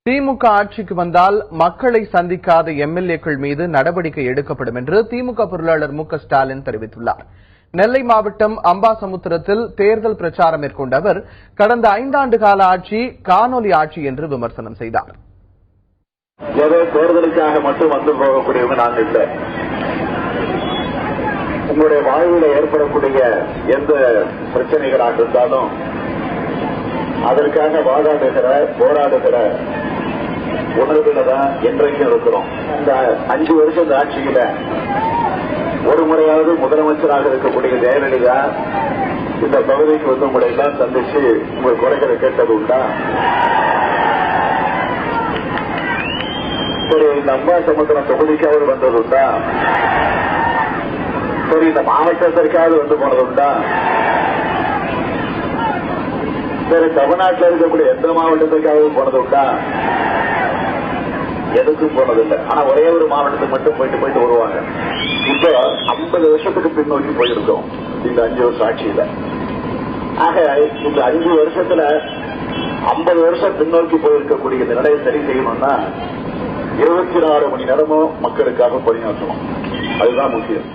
திமுக ஆட்சிக்கு வந்தால் மக்களை சந்திக்காத எம்எல்ஏக்கள் மீது நடவடிக்கை எடுக்கப்படும் என்று திமுக பொருளாளர் மு க ஸ்டாலின் தெரிவித்துள்ளார். நெல்லை மாவட்டம் அம்பாசமுத்திரத்தில் தேர்தல் பிரச்சாரம் மேற்கொண்ட அவர் கடந்த 5 ஆண்டு கால ஆட்சி காணொலி ஆட்சி என்று விமர்சனம் செய்தார். தேர்தலுக்காக மட்டும் வந்து போகக்கூடியவங்க நாங்கள் இல்லை. உங்களுடைய வாழ்வில் ஏற்படக்கூடிய எந்த பிரச்சனைகளாக இருந்தாலும் அதற்காக வாதாடுகிற போராடுகிற உணர்வுல தான் என்றைக்கும் இருக்கிறோம். இந்த 5 வருஷம் இந்த ஆட்சியில ஒரு முறையாவது முதலமைச்சராக இருக்கக்கூடிய ஜெயலலிதா இந்த பகுதிக்கு வந்து உங்களை எல்லாம் சந்திச்சு உங்கள் குறைகளை கேட்டது உண்டா? சரி, இந்த அம்பாசமுத்திரம் தொகுதிக்காவது வந்தது உண்டா? சரி, இந்த மாவட்டத்திற்காவது வந்து போனது உண்டா? சரி, தமிழ்நாட்டில் இருக்கக்கூடிய எந்த மாவட்டத்திற்காவது போனது உண்டா? எதுக்கும் போனதில்லை. ஆனா ஒரே ஒரு மாவட்டத்துக்கு மட்டும் போயிட்டு வருவாங்க. இப்ப 50 வருஷத்துக்கு பின்னோக்கி போயிருக்கோம் இந்த 5 வருஷம் ஆட்சியில. ஆக இந்த 5 வருஷத்துல 50 வருஷம் பின்னோக்கி போயிருக்கக்கூடிய இந்த நிலையை சரி செய்யணும்னா 24 மணி நேரமும் மக்களுக்காக பணியாற்றணும். அதுதான் முக்கியம்.